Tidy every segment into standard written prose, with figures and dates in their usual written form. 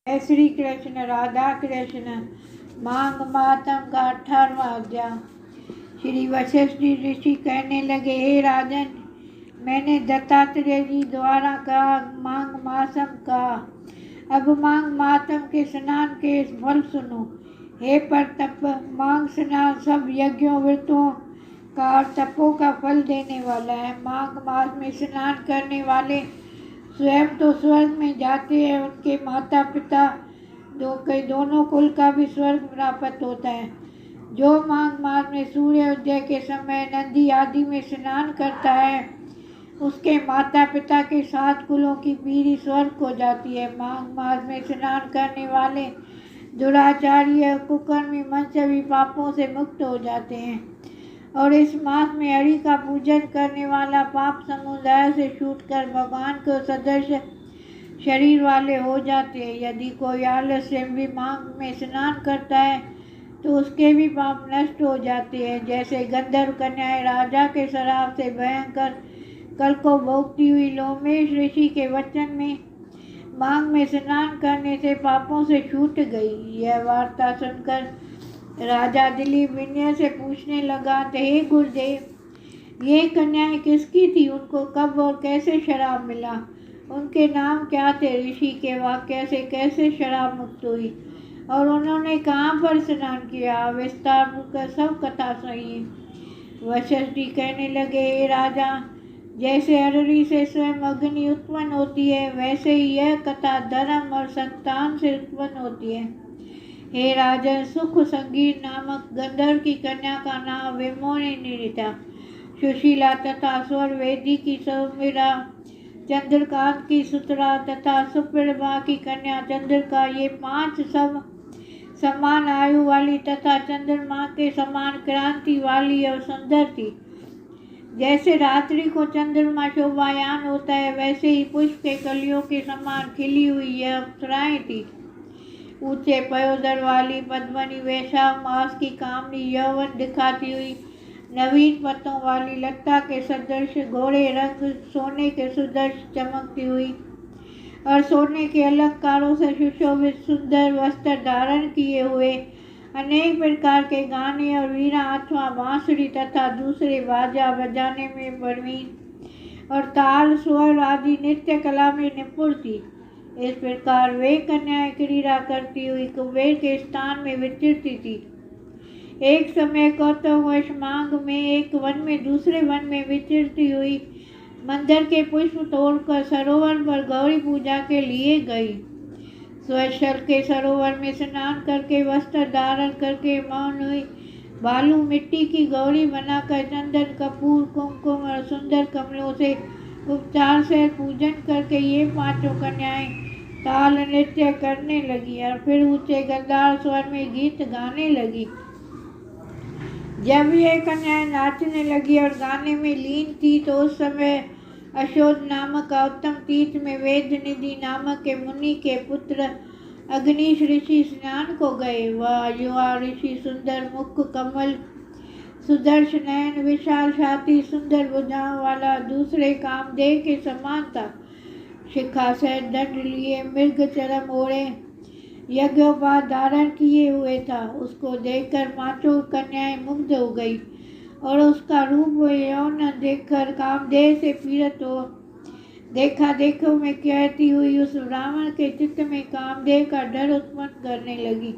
जय श्री कृष्ण। राधा कृष्ण। माघ मातम का 18वां अध्याय। श्री वशिष्ठ ऋषि कहने लगे, हे राजन, मैंने दत्तात्रेय जी द्वारा कहा, माघ मासम का। अब माघ मातम के स्नान के फल सुनो। हे परतप, माघ स्नान सब यज्ञों व्रतों का और तपों का फल देने वाला है। माघ मास में स्नान करने वाले स्वयं तो स्वर्ग में जाते हैं, उनके माता पिता दोनों कुल का भी स्वर्ग प्राप्त होता है। जो माघ मास में सूर्योदय के समय नदी आदि में स्नान करता है, उसके माता पिता के 7 कुलों की पीढ़ी स्वर्ग को जाती है। माघ मास में स्नान करने वाले दुराचारी और कुकर्मी मन सभी पापों से मुक्त हो जाते हैं, और इस मास में हरि का पूजन करने वाला पाप समुदाय से छूटकर भगवान को सदृश शरीर वाले हो जाते हैं। यदि कोई आलस्य भी माघ में स्नान करता है तो उसके भी पाप नष्ट हो जाते हैं। जैसे गंधर्व कन्याएं राजा के शराब से भयंकर कल को भोगती हुई लोमेश ऋषि के वचन में माघ में स्नान करने से पापों से छूट गई। यह वार्ता सुनकर राजा दिलीप विनय से पूछने लगा, हे गुरुदेव, ये कन्याएं किसकी थी? उनको कब और कैसे शराब मिला? उनके नाम क्या थे? ऋषि के वाक्य से कैसे शराब मुक्त हुई और उन्होंने कहाँ पर स्नान किया? विस्तार पूर्वक सब कथा सुनिए। वशिष्ठ जी कहने लगे, हे राजा, जैसे अररी से स्वयं अग्नि उत्पन्न होती है, वैसे ही यह कथा धर्म और संतान से उत्पन्न होती है। हे राजन, सुख संगीत नामक गंधर्व की कन्या का नाम विमोहिनी था। सुशीला तथा स्वर वेदी की सौमिरा, चंद्रकांत की सुतरा तथा सुप्रभा की कन्या चंद्रिका, ये 5 सब समान आयु वाली तथा चंद्रमा के समान क्रांति वाली और सुंदर थी। जैसे रात्रि को चंद्रमा शोभायान होता है, वैसे ही पुष्प के कलियों के समान खिली हुई यह अप्सराएं थी। ऊंचे पयोदर वाली पद्मनी, वैशाख मास की कामनी, यौवन दिखाती हुई, नवीन पत्तों वाली लता के सदृश, घोड़े रंग सोने के सदृश चमकती हुई और सोने के अलंकारों से सुशोभित सुंदर वस्त्र धारण किए हुए, अनेक प्रकार के गाने और वीणा अथवा बांसुरी तथा दूसरे बाजा बजाने में प्रवीण और ताल स्वर आदि नित्य कला में निपुण थी। इस प्रकार वे कन्याएं क्रीड़ा करती हुई कुबेर के स्थान में विचरती थी। एक समय कौतुकवश माघ में एक वन में दूसरे वन में विचरती हुई मंदिर के पुष्प तोड़कर सरोवर पर गौरी पूजा के लिए गई। स्वच्छल के सरोवर में स्नान करके वस्त्र धारण करके मौन हुई, बालू मिट्टी की गौरी बनाकर चंदन कपूर कुमकुम और सुंदर कमलों से उपचार से पूजन करके ये 5 कन्याएं ताल नृत्य करने लगी और फिर ऊंचे गंधार स्वर में गीत गाने लगी। जब ये कन्याएं नाचने लगी और गाने में लीन थी, तो उस समय अशोध नामक उत्तम तीर्थ में वेद निधि नामक के मुनि के पुत्र अग्निश ऋषि स्नान को गए। वह युवा ऋषि सुंदर मुख, कमल सुदर्शन नयन, विशाल छाती, सुंदर भुजाओं वाला, दूसरे कामदेव के समान था। शिखा से दंड लिए, मृग चरम ओढ़े, यज्ञोपवीत धारण किए हुए था। उसको देखकर 5 कन्याएं मुग्ध हो गई और उसका रूप यौन देखकर कामदेव से पीड़ित हो देखा देखो में कहती हुई उस ब्राह्मण के चित्त में कामदेव का डर उत्पन्न करने लगी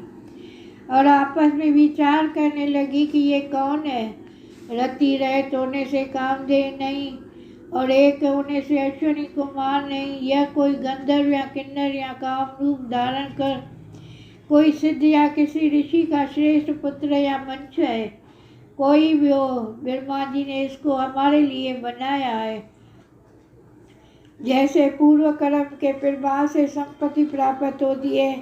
और आपस में विचार करने लगी कि ये कौन है। रति रहित होने से कामदेव नहीं और एक होने से अश्विनी कुमार नहीं, यह कोई गंधर्व या किन्नर या काम रूप धारण कर कोई सिद्ध या किसी ऋषि का श्रेष्ठ पुत्र या मंच है। कोई भी हो, ब्रह्मा जी ने इसको हमारे लिए बनाया है। जैसे पूर्व कर्म के प्रभाव से संपत्ति प्राप्त होती है,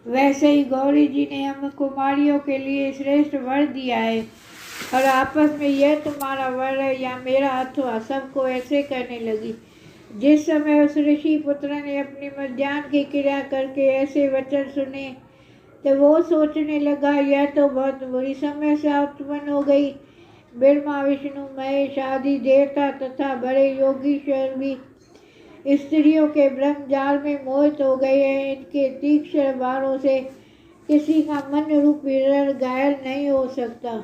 वैसे ही गौरी जी ने हम कुमारियों के लिए श्रेष्ठ वर दिया है, और आपस में यह तुम्हारा वर है या मेरा अथवा, सबको ऐसे करने लगी। जिस समय उस ऋषि पुत्र ने अपनी मध्याह्न की क्रिया करके ऐसे वचन सुने, तो वो सोचने लगा, यह तो बहुत बुरी समस्या उत्पन्न हो गई। ब्रह्मा विष्णु महेश आदि देवता तथा बड़े योगीश्वर भी स्त्रियों के ब्रह्मजाल में मोहित हो गए हैं। इनके तीक्ष्ण बाणों से किसी का मन रूपी रण घायल नहीं हो सकता।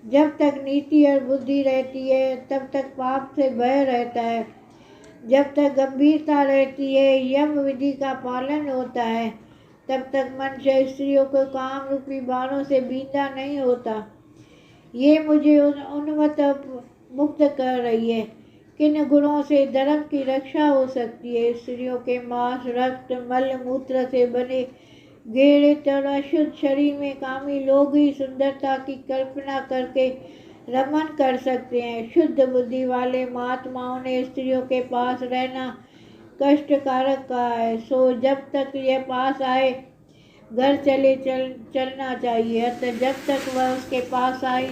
जब तक नीति और बुद्धि रहती है तब तक पाप से भय रहता है। जब तक गंभीरता रहती है, यम विधि का पालन होता है, तब तक मनुष्य स्त्रियों को काम रूपी बाणों से बींधा नहीं होता। ये मुझे उन्मत्त मुक्त कर रही है। किन गुणों से धर्म की रक्षा हो सकती है? स्त्रियों के मांस, रक्त, मल मूत्र से बने घृणित और अशुद्ध शरीर में कामी लोग ही सुंदरता की कल्पना करके रमन कर सकते हैं। शुद्ध बुद्धि वाले महात्माओं ने स्त्रियों के पास रहना कष्टकारक कहा है। सो जब तक यह पास आए घर चलना चाहिए। अतः जब तक वह उसके पास आई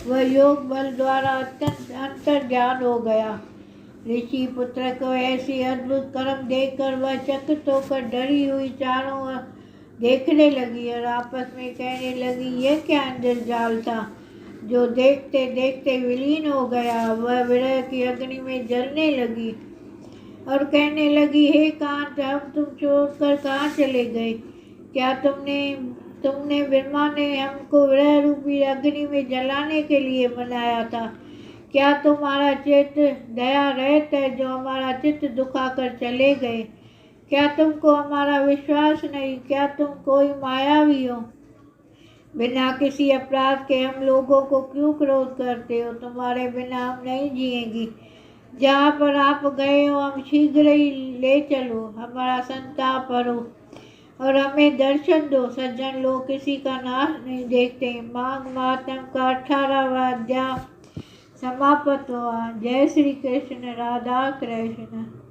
वह योग बल द्वारा अत्यंत अंतर्ज्ञान हो गया। ऋषि पुत्र को ऐसी अद्भुत कर्म देखकर वह चकित होकर डरी हुई चारों ओर देखने लगी और आपस में कहने लगी, यह क्या इंद्रजाल था जो देखते देखते विलीन हो गया। वह विरह की अग्नि में जलने लगी और कहने लगी, हे कांत, अब तुम छोड़कर कहाँ चले गए? क्या तुमने ब्रह्मा ने हमको विरह रूपी अग्नि में जलाने के लिए बनाया था? क्या तुम्हारा चित्त दया रहित है जो हमारा चित्त दुखाकर चले गए? क्या तुमको हमारा विश्वास नहीं? क्या तुम कोई मायावी हो? बिना किसी अपराध के हम लोगों को क्यों क्रोध करते हो? तुम्हारे बिना हम नहीं जिएंगी। जहाँ पर आप गए हो हम शीघ्र ही ले चलो, हमारा संताप हरो और हमें दर्शन दो। सज्जन लोग किसी का नाश नहीं देखते। माघ मातम का 18वां अध्याय समाप्त हुआ। जय श्री कृष्ण। राधा कृष्ण।